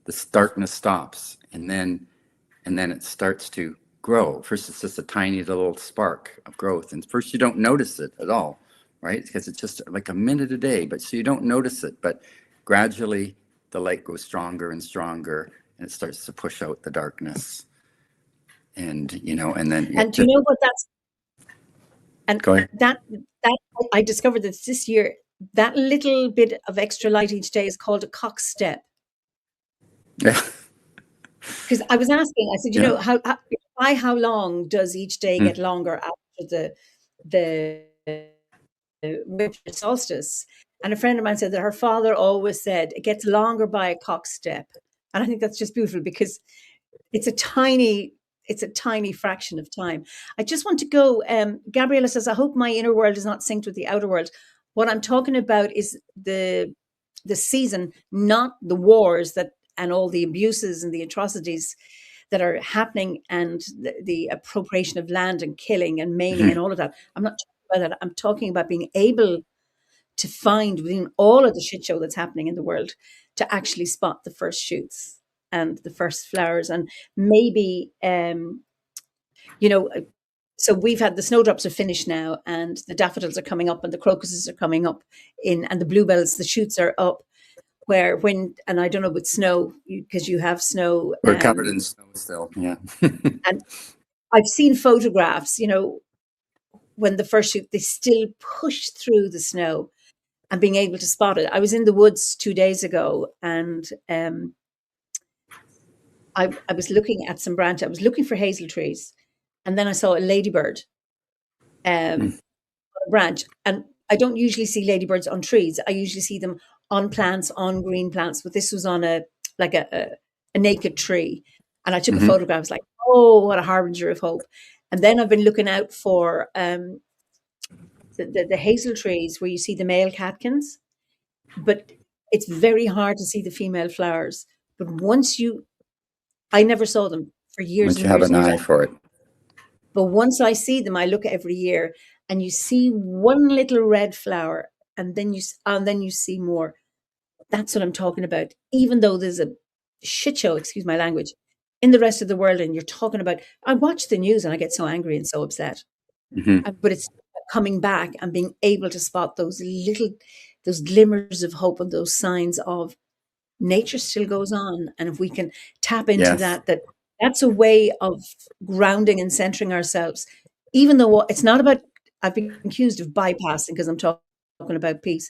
This darkness stops, and then it starts to grow. First, it's just a tiny little spark of growth, and first you don't notice it at all, right? Because it's just like a minute a day, but so you don't notice it, but gradually the light grows stronger and stronger, and it starts to push out the darkness, and then And it do you just know what that's and go ahead. that I discovered that this year, that little bit of extra light each day is called a cock step. Yeah, Because I was asking, I said, yeah. by how long does each day Mm. get longer after the winter solstice? And a friend of mine said that her father always said it gets longer by a cock step. And I think that's just beautiful, because it's a tiny it's a tiny fraction of time. I just want to go. Gabriella says, "I hope my inner world is not synced with the outer world." What I'm talking about is the season, not the wars that and all the abuses and the atrocities that are happening, and the appropriation of land and killing and maiming and Mhm. all of that. I'm not talking about that. I'm talking about being able to find within all of the shit show that's happening in the world, to actually spot the first shoots and the first flowers, and maybe you know so we've had the snowdrops are finished now, and the daffodils are coming up, and the crocuses are coming up, and the bluebells, the shoots are up. where and I don't know, with snow, because you have snow, We're covered in snow still. Yeah. and I've seen photographs, when the first shoot, they still push through the snow and being able to spot it. I was in the woods 2 days ago, and I was looking at some branch. I was looking for hazel trees, and then I saw a ladybird on a branch. And I don't usually see ladybirds on trees. I usually see them on plants, on green plants. But this was on a naked tree, and I took a Mm-hmm. photograph. I was like, "Oh, what a harbinger of hope!" And then I've been looking out for the hazel trees where you see the male catkins, but it's very hard to see the female flowers. But I never saw them for years Once and you have years an and years. eye for it. But once I see them, I look every year, and you see one little red flower, and then you see more. That's what I'm talking about. Even though there's a shit show, excuse my language, in the rest of the world, and you're talking about, I watch the news and I get so angry and so upset. Mm-hmm. But it's coming back and being able to spot those glimmers of hope and those signs of nature still goes on. And if we can tap into Yes. that's a way of grounding and centering ourselves, even though it's not about, I've been accused of bypassing because I'm talking about peace.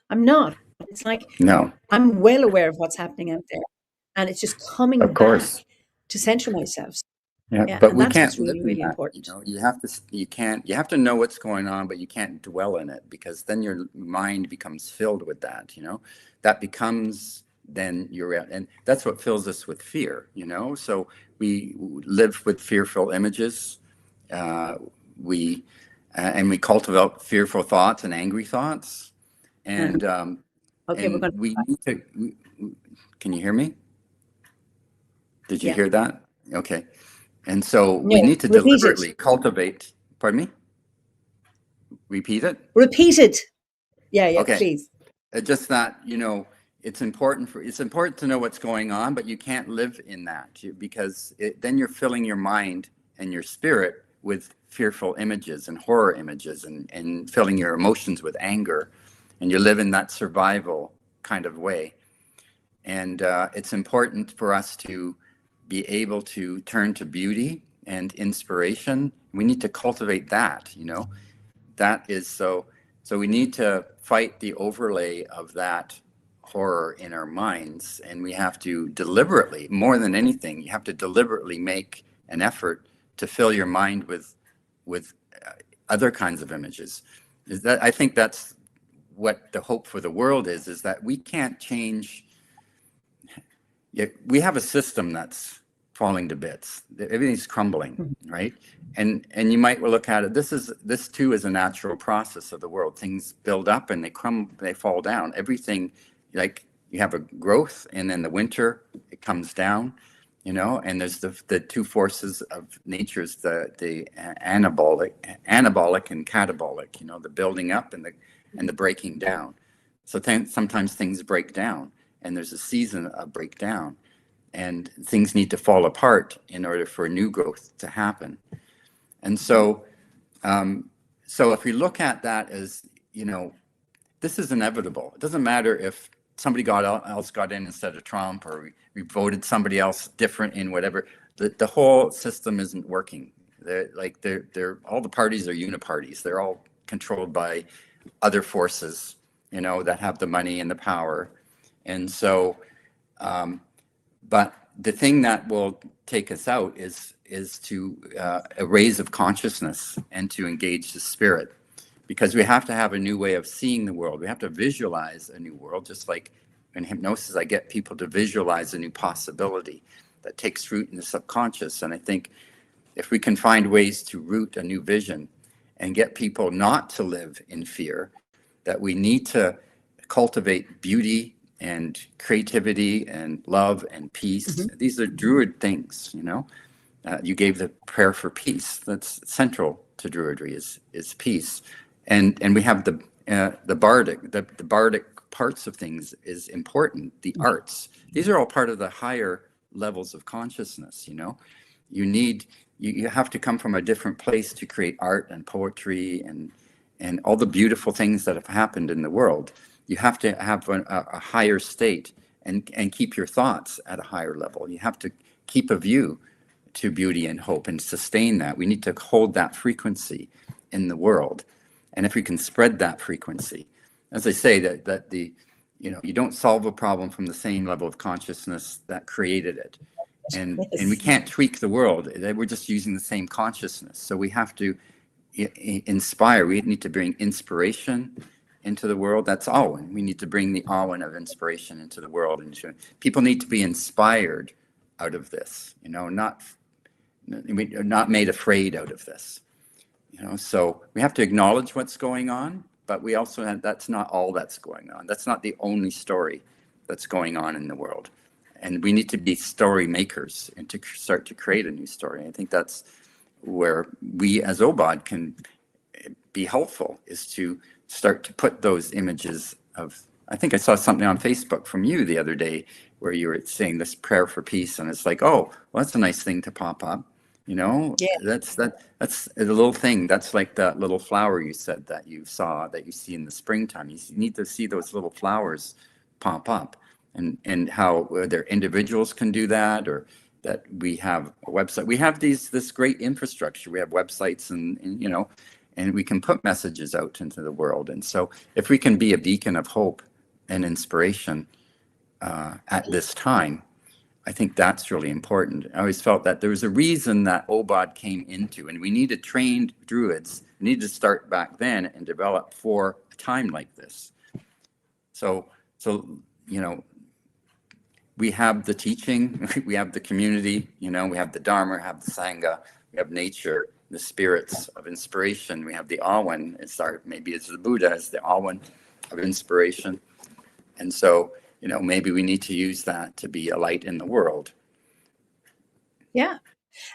I'm not. It's like, No. I'm well aware of what's happening out there, and it's just coming Of course. back to center myself. Yeah, Yeah, but and we that's can't what's live really, in really that. important. You have to know what's going on, but you can't dwell in it, because then your mind becomes filled with that. That becomes then and that's what fills us with fear. So we live with fearful images. Uh, we and we cultivate fearful thoughts and angry thoughts, and Okay, we're going we need to. Can you hear me? Did you yeah. hear that? Okay. And so we No, need to repeat it. deliberately cultivate, pardon me? Repeat it? Repeat it. Yeah, Okay. please. Just that, it's important to know what's going on, but you can't live in that because then you're filling your mind and your spirit with fearful images and horror images, and filling your emotions with anger, and you live in that survival kind of way. And it's important for us to be able to turn to beauty and inspiration. We need to cultivate that, that is so we need to fight the overlay of that horror in our minds, and we have to deliberately, more than anything, you have to deliberately make an effort to fill your mind with other kinds of images. I think that's what the hope for the world is that we can't change. We have a system that's falling to bits. Everything's crumbling, right? And you might look at it. This too is a natural process of the world. Things build up and they crumble, they fall down. Everything, like you have a growth, and then the winter it comes down, And there's the two forces of nature's the anabolic and catabolic. The building up and the breaking down. So sometimes things break down, and there's a season of breakdown, and things need to fall apart in order for new growth to happen. And so if we look at that as, this is inevitable. It doesn't matter if somebody else got in instead of Trump, or we voted somebody else different in whatever. The whole system isn't working. They're all the parties are uniparties. They're all controlled by other forces, that have the money and the power. And so, but the thing that will take us out is to a raise of consciousness and to engage the spirit, because we have to have a new way of seeing the world. We have to visualize a new world, just like in hypnosis, I get people to visualize a new possibility that takes root in the subconscious. And I think if we can find ways to root a new vision and get people not to live in fear, that we need to cultivate beauty and creativity and love and peace. Mm-hmm. These are Druid things, You gave the prayer for peace. That's central to Druidry is peace, and we have the bardic parts of things is important. The arts, these are all part of the higher levels of consciousness. You have to come from a different place to create art and poetry and all the beautiful things that have happened in the world. You have to have a higher state and keep your thoughts at a higher level. You have to keep a view to beauty and hope and sustain that. We need to hold that frequency in the world. And if we can spread that frequency, as I say, that the, you don't solve a problem from the same level of consciousness that created it. And we can't tweak the world. We're just using the same consciousness. So we have to inspire. We need to bring inspiration into the world. That's Awen. We need to bring the Awen of inspiration into the world. And people need to be inspired out of this, not made afraid out of this. So we have to acknowledge what's going on, but we also have, that's not all that's going on. That's not the only story that's going on in the world. And we need to be story makers and to start to create a new story. I think that's where we as OBOD can be helpful, is to start to put those images of, I think I saw something on Facebook from you the other day where you were saying this prayer for peace, and it's like, oh, well, that's a nice thing to pop up. That's a little thing. That's like that little flower you said that you saw, that you see in the springtime. You need to see those little flowers pop up, and how whether individuals can do that, or that we have a website. We have this great infrastructure. We have websites and we can put messages out into the world. And so if we can be a beacon of hope and inspiration at this time, I think that's really important. I always felt that there was a reason that OBOD came into, and we needed trained druids. We needed to start back then and develop for a time like this. So we have the teaching, we have the community, we have the Dharma, we have the Sangha, we have nature, the spirits of inspiration. We have the Awen. Maybe it's the Buddha as the Awen of inspiration. And so, maybe we need to use that to be a light in the world. Yeah.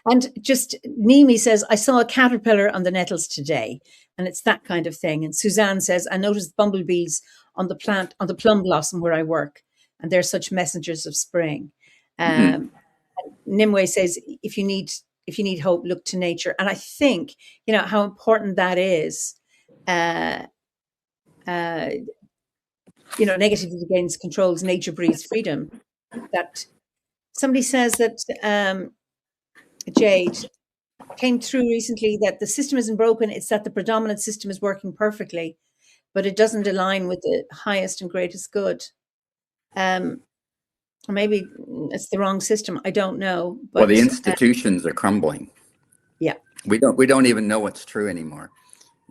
And just Mimi says, I saw a caterpillar on the nettles today, and it's that kind of thing. And Suzanne says, I noticed bumblebees on the plum blossom where I work, and they're such messengers of spring. Nimue says, if you need hope, look to nature. And I think, how important that is. Negativity against controls, nature breeds freedom. That somebody says that Jade came through recently that the system isn't broken, it's that the predominant system is working perfectly, but it doesn't align with the highest and greatest good. Or maybe it's the wrong system. I don't know. But, well, the institutions are crumbling. Yeah. We don't even know what's true anymore.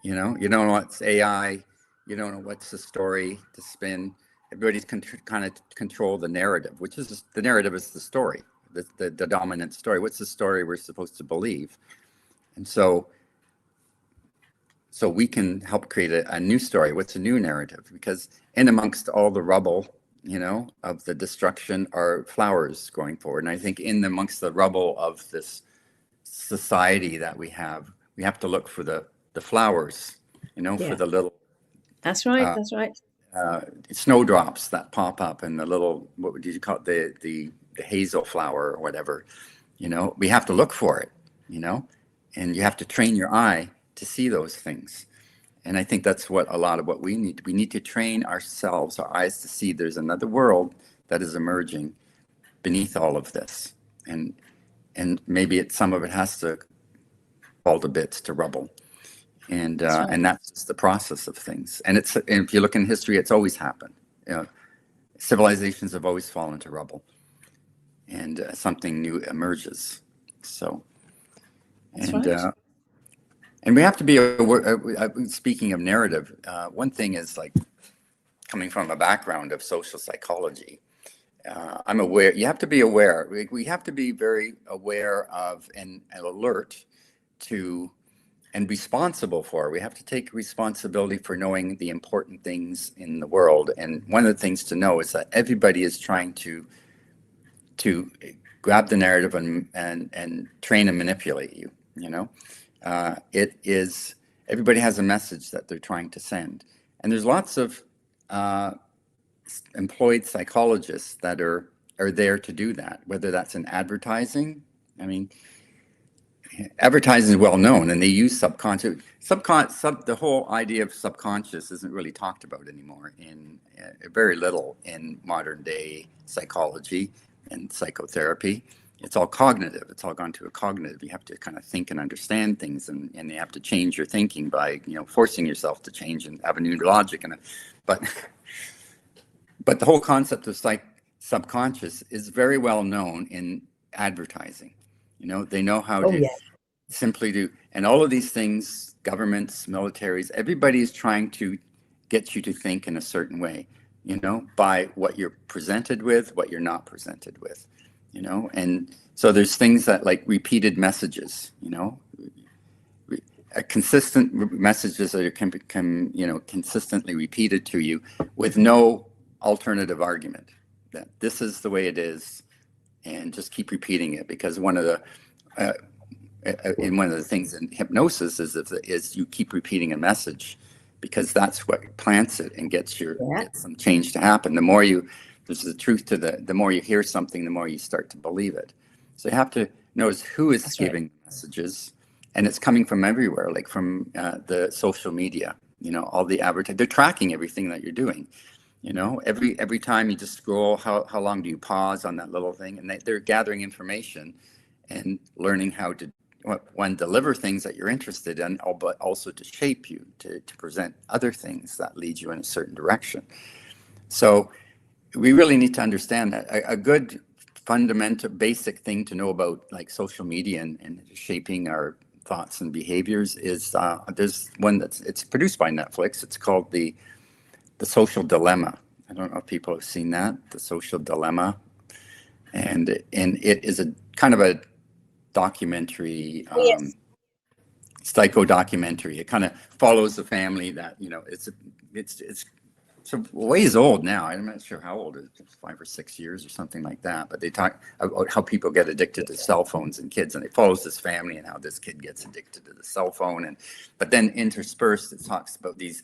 You don't know what's AI. You don't know what's the story to spin. Everybody's kind of control the narrative, which is the narrative is the story, the dominant story. What's the story we're supposed to believe? And so we can help create a new story. What's a new narrative? Because in amongst all the rubble, of the destruction are flowers going forward. And I think in amongst the rubble of this society that we have to look for the flowers, for the little. That's right. That's right. Snowdrops that pop up, and the little, what would you call it, the hazel flower or whatever. We have to look for it. And you have to train your eye to see those things. And I think that's what a lot of what we need. We need to train ourselves, our eyes, to see there's another world that is emerging beneath all of this. And maybe some of it has to fall to bits, to rubble. And and that's just the process of things. And if you look in history, it's always happened. Civilizations have always fallen to rubble, and something new emerges. So, and we have to be aware. Speaking of narrative, one thing is, like, coming from a background of social psychology, I'm aware. You have to be aware. We have to be very aware of and alert to. And responsible for. We have to take responsibility for knowing the important things in the world. And one of the things to know is that everybody is trying to grab the narrative and train and manipulate you. It is, everybody has a message that they're trying to send. And there's lots of employed psychologists that are there to do that, whether that's in advertising. I mean, advertising is well known, and they use the whole idea of subconscious isn't really talked about anymore in very little in modern day psychology and psychotherapy. It's all cognitive. It's all gone to a cognitive. You have to kind of think and understand things, and you have to change your thinking by, forcing yourself to change and have a new logic. But the whole concept of subconscious is very well known in advertising. They know how to simply do, and all of these things, governments, militaries, everybody is trying to get you to think in a certain way, by what you're presented with, what you're not presented with, and so there's things that like repeated messages, consistent messages that can become, consistently repeated to you with no alternative argument, that this is the way it is, and just keep repeating it, because one of the things in hypnosis is you keep repeating a message, because that's what plants it and gets some change to happen. There's the truth to the more you hear something, the more you start to believe it. So you have to notice who is giving messages, and it's coming from everywhere, like from the social media, all the advertising. They're tracking everything that you're doing. Every time you just scroll, how long do you pause on that little thing? And they're gathering information and learning how to, deliver things that you're interested in, but also to shape you, to present other things that lead you in a certain direction. So we really need to understand that. A good fundamental basic thing to know about like social media and shaping our thoughts and behaviors is there's one it's produced by Netflix. It's called the Social Dilemma. I don't know if people have seen that, The Social Dilemma. And it is a kind of a documentary, psycho documentary. It kind of follows the family that, it's a ways old now. I'm not sure how old it is, 5 or 6 years or something like that. But they talk about how people get addicted to cell phones and kids, and it follows this family and how this kid gets addicted to the cell phone. But then interspersed, it talks about these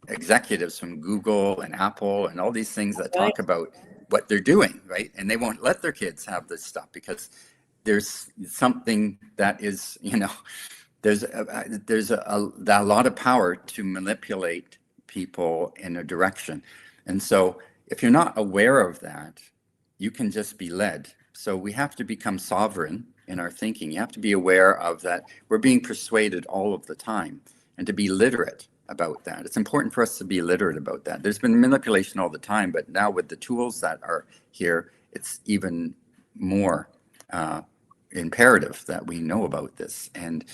executives from Google and Apple and all these things that talk about what they're doing, right? And they won't let their kids have this stuff because there's something that is, there's a lot of power to manipulate people in a direction. And so if you're not aware of that, you can just be led. So we have to become sovereign in our thinking. You have to be aware of that. We're being persuaded all of the time, and to be literate about that. It's important for us to be literate about that. There's been manipulation all the time, but now with the tools that are here, it's even more imperative that we know about this and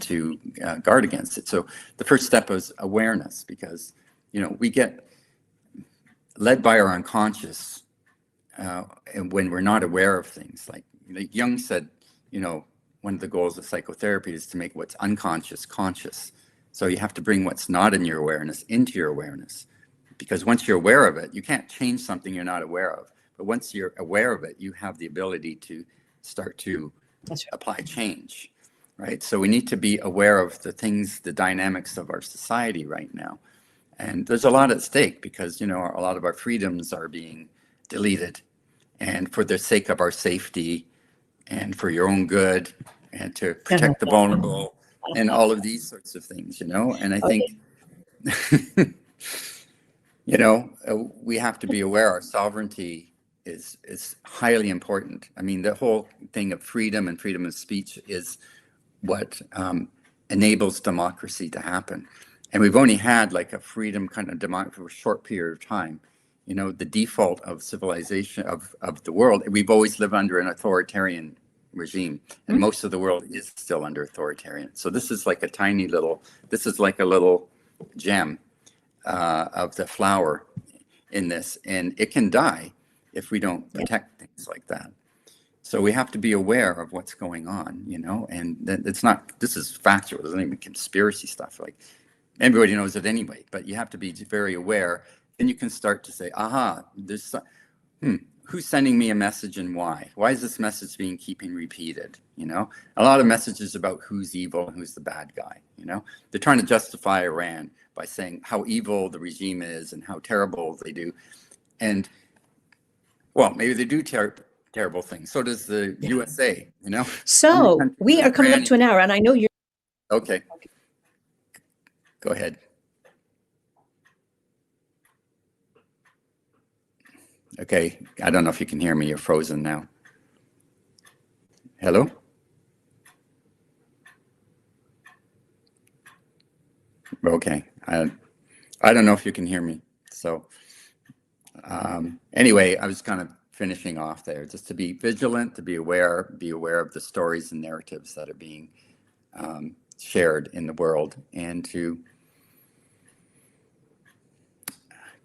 to guard against it. So the first step is awareness, because we get led by our unconscious, and when we're not aware of things. Like Jung said, one of the goals of psychotherapy is to make what's unconscious conscious. So you have to bring what's not in your awareness into your awareness, because once you're aware of it, you can't change something you're not aware of. But once you're aware of it, you have the ability to start to apply change, right? So we need to be aware of the things, the dynamics of our society right now. And there's a lot at stake, because, a lot of our freedoms are being deleted, and for the sake of our safety and for your own good and to protect the vulnerable and all of these sorts of things, and I think, we have to be aware our sovereignty is highly important. I mean, the whole thing of freedom and freedom of speech is what enables democracy to happen. And we've only had like a freedom kind of democracy for a short period of time. The default of civilization of the world, we've always lived under an authoritarian regime, and most of the world is still under authoritarian. So this is like a little gem of the flower in this, and it can die if we don't protect things like that. So we have to be aware of what's going on, and this is factual. There's not even conspiracy stuff. Like, everybody knows it anyway, but you have to be very aware. Then you can start to say, aha, who's sending me a message and why? Why is this message keeping repeated? A lot of messages about who's evil and who's the bad guy. They're trying to justify Iran by saying how evil the regime is and how terrible they do. And well, maybe they do terrible things. So does the USA, you know? So we are coming up to an hour, and I know you're... Okay. Go ahead. Okay. I don't know if you can hear me. You're frozen now. Hello? Okay. I don't know if you can hear me. So anyway, I was kind of finishing off there, just to be vigilant, to be aware of the stories and narratives that are being shared in the world, and to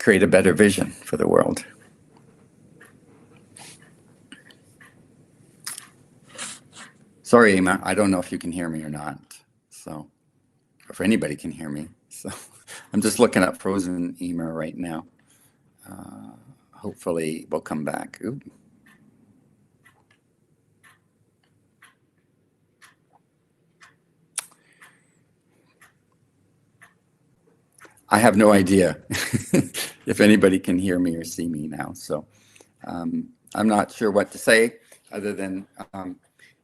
create a better vision for the world. Sorry, Eimear, I don't know if you can hear me or not. So, if anybody can hear me. So, I'm just looking at frozen Eimear right now. Hopefully, we'll come back. Ooh. I have no idea if anybody can hear me or see me now. So, I'm not sure what to say other than,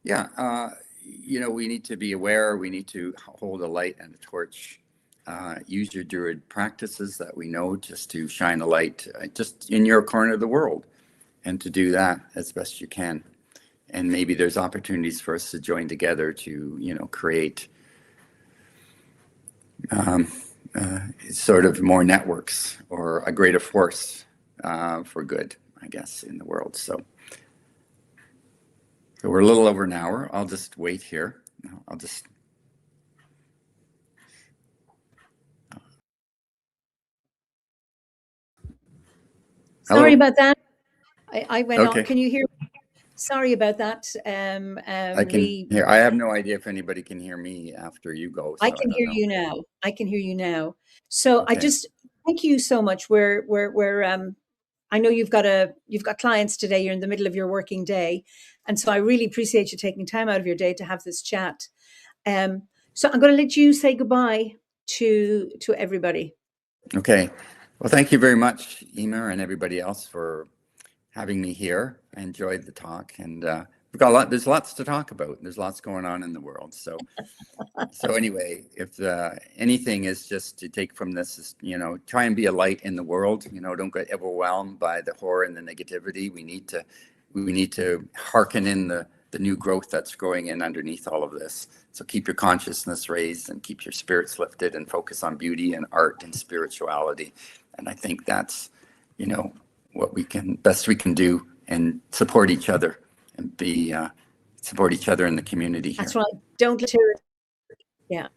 you know, we need to be aware. We need to hold a light and a torch. Use your Druid practices that we know just to shine a light just in your corner of the world, and to do that as best you can. And maybe there's opportunities for us to join together to, you know, create sort of more networks or a greater force for good, I guess, in the world. So we're a little over an hour. I'll just wait here. I'll just... Sorry about that. I went Okay. on. Can you hear me? Sorry about that. I can hear. I have no idea if anybody can hear me after you go. So I can hear you now. I can hear you now. So Okay. I just thank you so much. I know you've got clients today. You're in the middle of your working day, and so I really appreciate you taking time out of your day to have this chat. So I'm going to let you say goodbye to everybody. Okay. Well, thank you very much, Eimear, and everybody else for having me here. I enjoyed the talk, and we've got a lot. There's lots to talk about. There's lots going on in the world. So anyway, if anything is just to take from this is, you know, try and be a light in the world. You know, don't get overwhelmed by the horror and the negativity. We need to hearken in the new growth that's growing in underneath all of this. So keep your consciousness raised and keep your spirits lifted, and focus on beauty and art and spirituality. And I think that's, you know, what best we can do, and support each other, and support each other in the community here. That's right. Don't let tyranny. Yeah.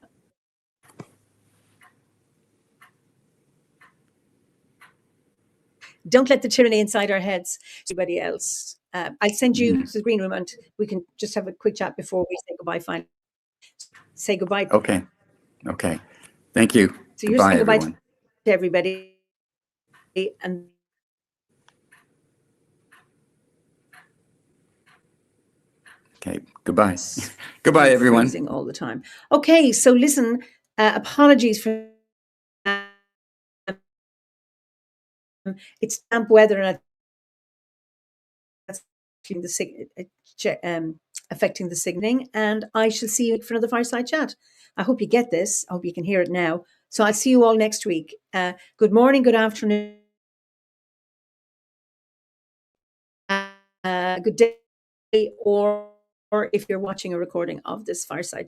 Don't let the tyranny inside our heads. Everybody else. I'll send you to the green room, and we can just have a quick chat before we say goodbye. Finally, say goodbye. Okay. Thank you. So you're saying goodbye to everybody, and okay, goodbye. Goodbye, everyone. Freezing all the time. Okay, so listen. Apologies for. It's damp weather, and that's affecting the signaling. And I shall see you for another Fireside Chat. I hope you get this. I hope you can hear it now. So I'll see you all next week. Good morning, good afternoon, good day, or if you're watching a recording of this Fireside Chat.